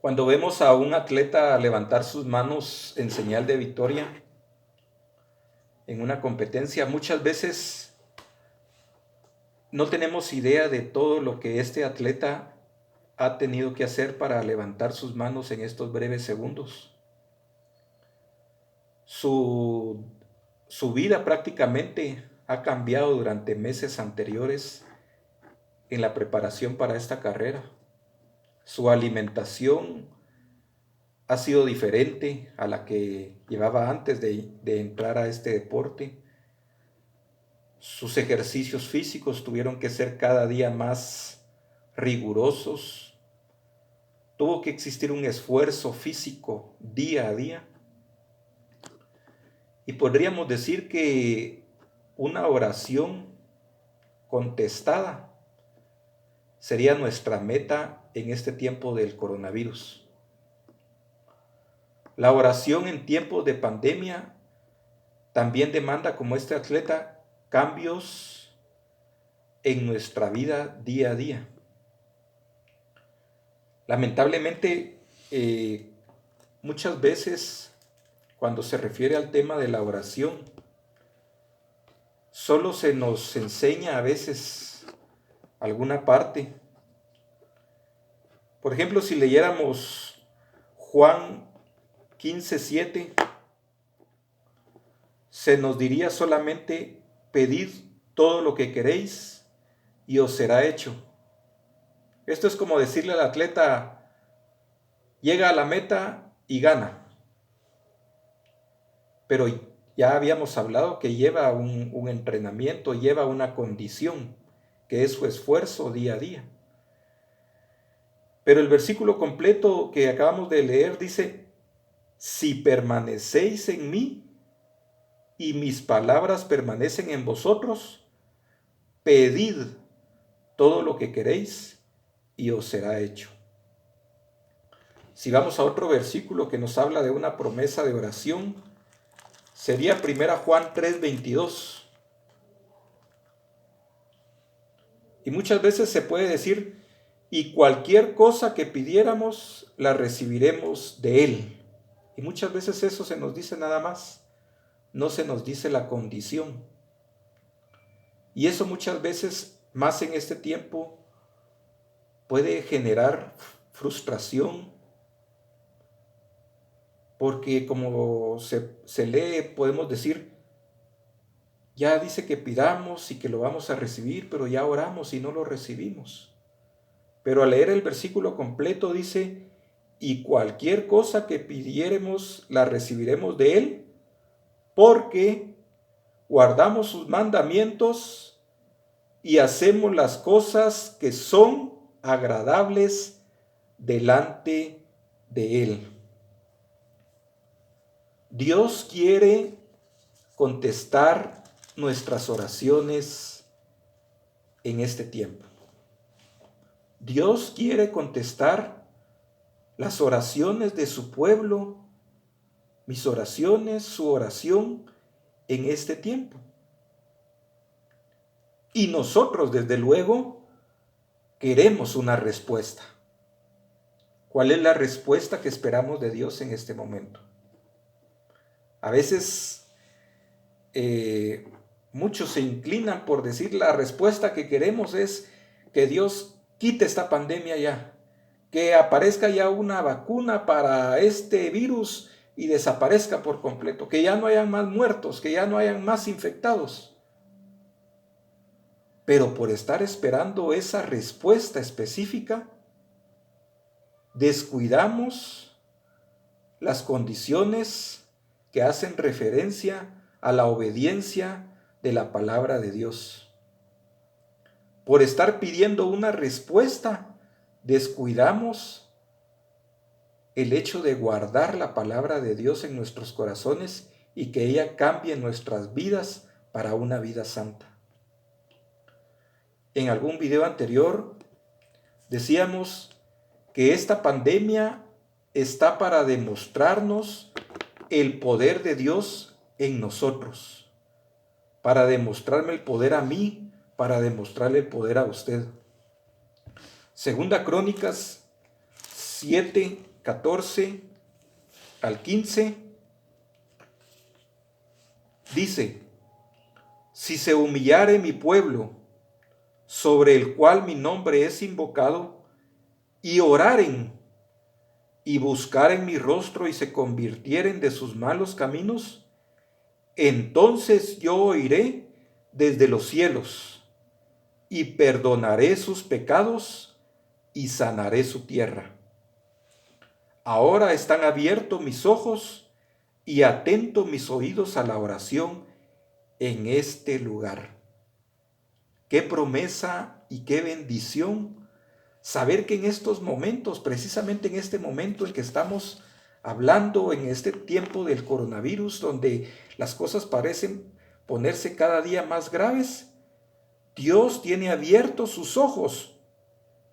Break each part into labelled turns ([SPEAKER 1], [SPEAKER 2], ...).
[SPEAKER 1] Cuando vemos a un atleta levantar sus manos en señal de victoria en una competencia, muchas veces no tenemos idea de todo lo que este atleta ha tenido que hacer para levantar sus manos en estos breves segundos. Su, su vida prácticamente ha cambiado durante meses anteriores en la preparación para esta carrera. Su alimentación ha sido diferente a la que llevaba antes de entrar a este deporte. Sus ejercicios físicos tuvieron que ser cada día más rigurosos. Tuvo que existir un esfuerzo físico día a día. Y podríamos decir que una oración contestada sería nuestra meta en este tiempo del coronavirus. La oración en tiempos de pandemia también demanda, como este atleta, cambios en nuestra vida día a día. Lamentablemente, muchas veces cuando se refiere al tema de la oración, solo se nos enseña a veces alguna parte. Por ejemplo, si leyéramos Juan 15:7, se nos diría solamente: pedid todo lo que queréis y os será hecho. Esto es como decirle al atleta: llega a la meta y gana. Pero ya habíamos hablado que lleva un entrenamiento, lleva una condición, que es su esfuerzo día a día. Pero el versículo completo que acabamos de leer dice: si permanecéis en mí y mis palabras permanecen en vosotros, pedid todo lo que queréis y os será hecho. Si vamos a otro versículo que nos habla de una promesa de oración, sería 1 Juan 3:22. Y muchas veces se puede decir: y cualquier cosa que pidiéramos, la recibiremos de Él. Y muchas veces eso se nos dice nada más, no se nos dice la condición. Y eso muchas veces, más en este tiempo, puede generar frustración, porque como se lee, podemos decir: ya dice que pidamos y que lo vamos a recibir, pero ya oramos y no lo recibimos. Pero al leer el versículo completo dice: y cualquier cosa que pidiéremos la recibiremos de Él, porque guardamos sus mandamientos y hacemos las cosas que son agradables delante de Él. Dios quiere contestar nuestras oraciones en este tiempo. Dios quiere contestar las oraciones de su pueblo, mis oraciones, su oración en este tiempo. Y nosotros, desde luego, queremos una respuesta. ¿Cuál es la respuesta que esperamos de Dios en este momento? A veces muchos se inclinan por decir: la respuesta que queremos es que Dios quite esta pandemia ya, que aparezca ya una vacuna para este virus y desaparezca por completo, que ya no hayan más muertos, que ya no hayan más infectados. Pero por estar esperando esa respuesta específica, descuidamos las condiciones que hacen referencia a la obediencia de la palabra de Dios. Por estar pidiendo una respuesta, descuidamos el hecho de guardar la palabra de Dios en nuestros corazones y que ella cambie nuestras vidas para una vida santa. En algún video anterior decíamos que esta pandemia está para demostrarnos el poder de Dios en nosotros, para demostrarme el poder a mí, para demostrarle el poder a usted. Segunda Crónicas 7, 14 al 15, dice: si se humillare mi pueblo, sobre el cual mi nombre es invocado, y oraren, y buscaren mi rostro, y se convirtieren de sus malos caminos, entonces yo oiré desde los cielos, y perdonaré sus pecados, y sanaré su tierra. Ahora están abiertos mis ojos, y atentos mis oídos a la oración en este lugar. Qué promesa y qué bendición saber que en estos momentos, precisamente en este momento en que estamos hablando, en este tiempo del coronavirus, donde las cosas parecen ponerse cada día más graves, Dios tiene abiertos sus ojos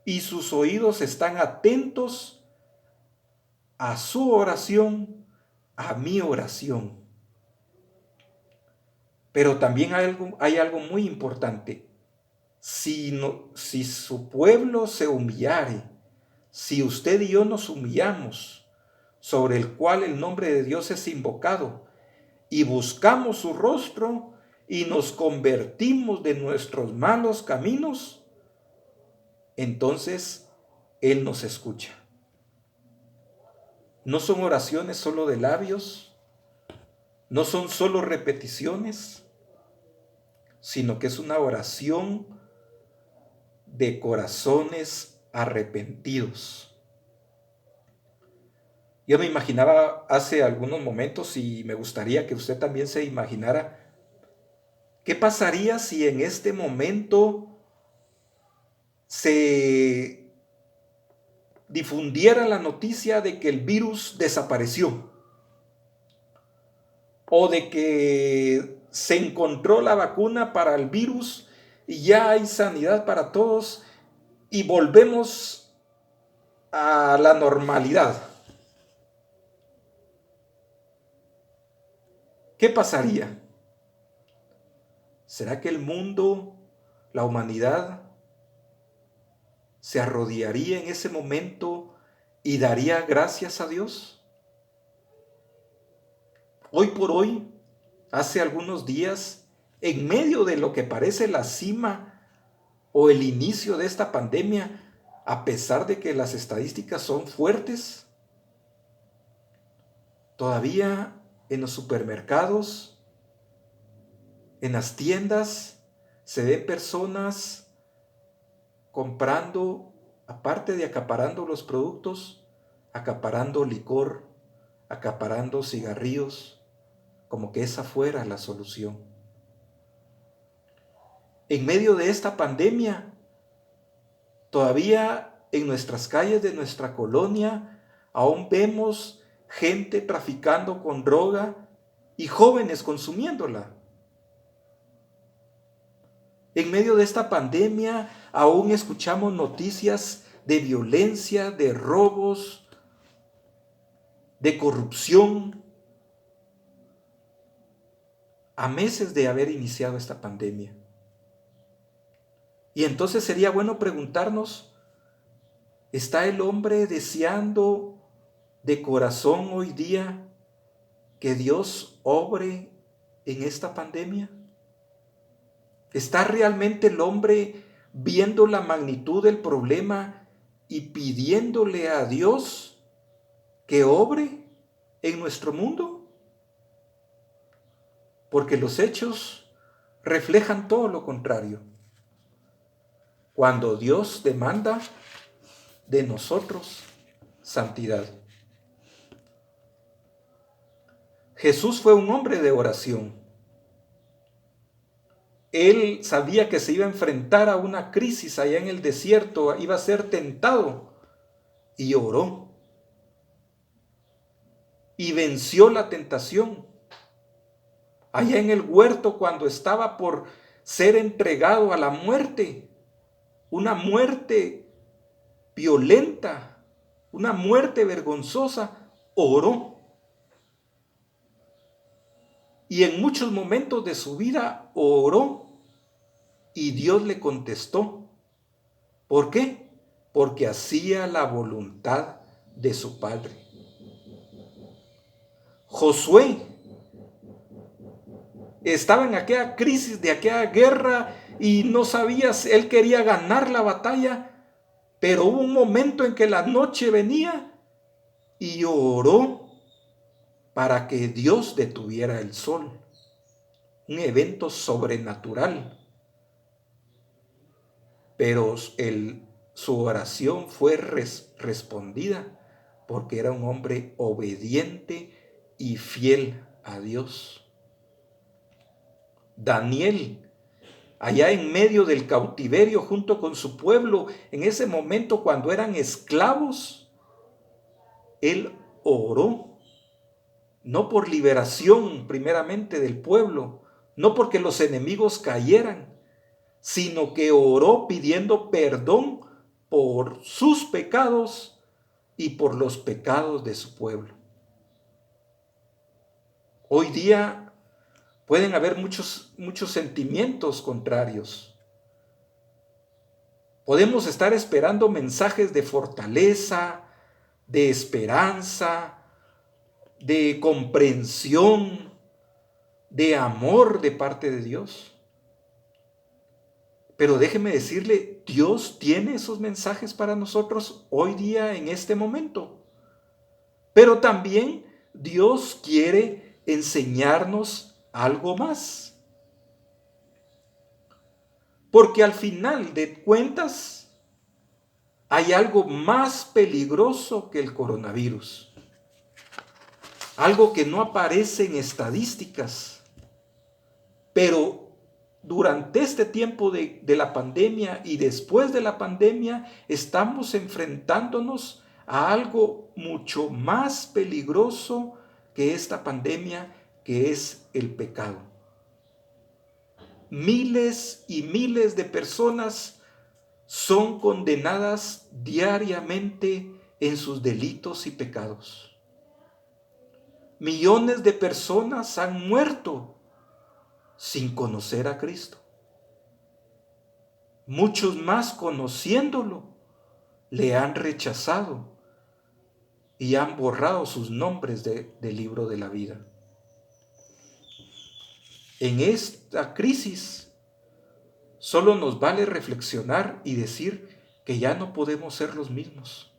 [SPEAKER 1] y sus oídos están atentos a su oración, a mi oración. Pero también hay algo muy importante. Si su pueblo se humillare, si usted y yo nos humillamos, sobre el cual el nombre de Dios es invocado, y buscamos su rostro y nos convertimos de nuestros malos caminos, entonces Él nos escucha. No son oraciones solo de labios, no son solo repeticiones, sino que es una oración de corazones arrepentidos. Yo me imaginaba hace algunos momentos, y me gustaría que usted también se imaginara, ¿qué pasaría si en este momento se difundiera la noticia de que el virus desapareció? O de que se encontró la vacuna para el virus y ya hay sanidad para todos y volvemos a la normalidad. ¿Qué pasaría? ¿Será que el mundo, la humanidad, se arrodillaría en ese momento y daría gracias a Dios? Hoy por hoy, hace algunos días, en medio de lo que parece la cima o el inicio de esta pandemia, a pesar de que las estadísticas son fuertes, todavía en los supermercados, en las tiendas, se ven personas comprando, aparte de acaparando los productos, acaparando licor, acaparando cigarrillos, como que esa fuera la solución. En medio de esta pandemia, todavía en nuestras calles de nuestra colonia, aún vemos gente traficando con droga y jóvenes consumiéndola. En medio de esta pandemia, aún escuchamos noticias de violencia, de robos, de corrupción, a meses de haber iniciado esta pandemia. Y entonces sería bueno preguntarnos, ¿está el hombre deseando de corazón hoy día que Dios obre en esta pandemia? ¿Está realmente el hombre viendo la magnitud del problema y pidiéndole a Dios que obre en nuestro mundo? Porque los hechos reflejan todo lo contrario. Cuando Dios demanda de nosotros santidad. Jesús fue un hombre de oración. Él sabía que se iba a enfrentar a una crisis allá en el desierto, iba a ser tentado y oró. Y venció la tentación. Allá en el huerto, cuando estaba por ser entregado a la muerte, una muerte violenta, una muerte vergonzosa, oró. Y en muchos momentos de su vida oró y Dios le contestó. ¿Por qué? Porque hacía la voluntad de su padre. Josué estaba en aquella crisis de aquella guerra y no sabía si él quería ganar la batalla, pero hubo un momento en que la noche venía y oró para que Dios detuviera el sol. Un evento sobrenatural. Pero su oración fue respondida porque era un hombre obediente y fiel a Dios. Daniel, allá en medio del cautiverio junto con su pueblo, en ese momento cuando eran esclavos, él oró, no por liberación primeramente del pueblo, no porque los enemigos cayeran, sino que oró pidiendo perdón por sus pecados y por los pecados de su pueblo. Hoy día pueden haber muchos sentimientos contrarios. Podemos estar esperando mensajes de fortaleza, de esperanza, de comprensión, de amor de parte de Dios. Pero déjeme decirle, Dios tiene esos mensajes para nosotros hoy día en este momento. Pero también Dios quiere enseñarnos algo más. Porque al final de cuentas hay algo más peligroso que el coronavirus. Algo que no aparece en estadísticas. Pero durante este tiempo de la pandemia y después de la pandemia estamos enfrentándonos a algo mucho más peligroso que esta pandemia, que es el pecado. Miles y miles de personas son condenadas diariamente en sus delitos y pecados. Millones de personas han muerto sin conocer a Cristo. Muchos más, conociéndolo, le han rechazado y han borrado sus nombres del libro de la vida. En esta crisis solo nos vale reflexionar y decir que ya no podemos ser los mismos.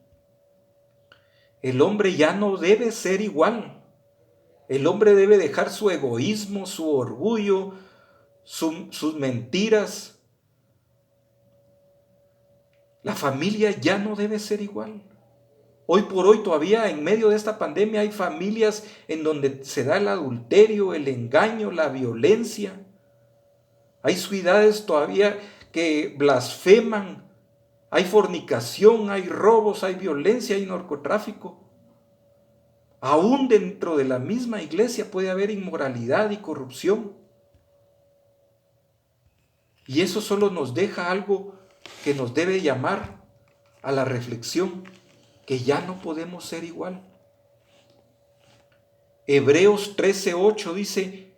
[SPEAKER 1] El hombre ya no debe ser igual. El hombre debe dejar su egoísmo, su orgullo, sus mentiras. La familia ya no debe ser igual. Hoy por hoy todavía en medio de esta pandemia hay familias en donde se da el adulterio, el engaño, la violencia. Hay ciudades todavía que blasfeman. Hay fornicación, hay robos, hay violencia, hay narcotráfico. Aún dentro de la misma iglesia puede haber inmoralidad y corrupción. Y eso solo nos deja algo que nos debe llamar a la reflexión, que ya no podemos ser igual. Hebreos 13:8 dice,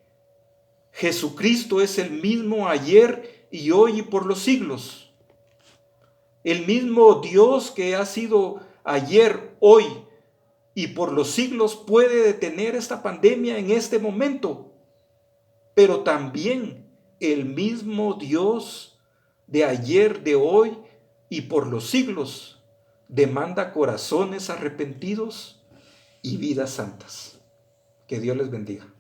[SPEAKER 1] Jesucristo es el mismo ayer y hoy y por los siglos. El mismo Dios que ha sido ayer, hoy y por los siglos puede detener esta pandemia en este momento, pero también el mismo Dios de ayer, de hoy y por los siglos demanda corazones arrepentidos y vidas santas. Que Dios les bendiga.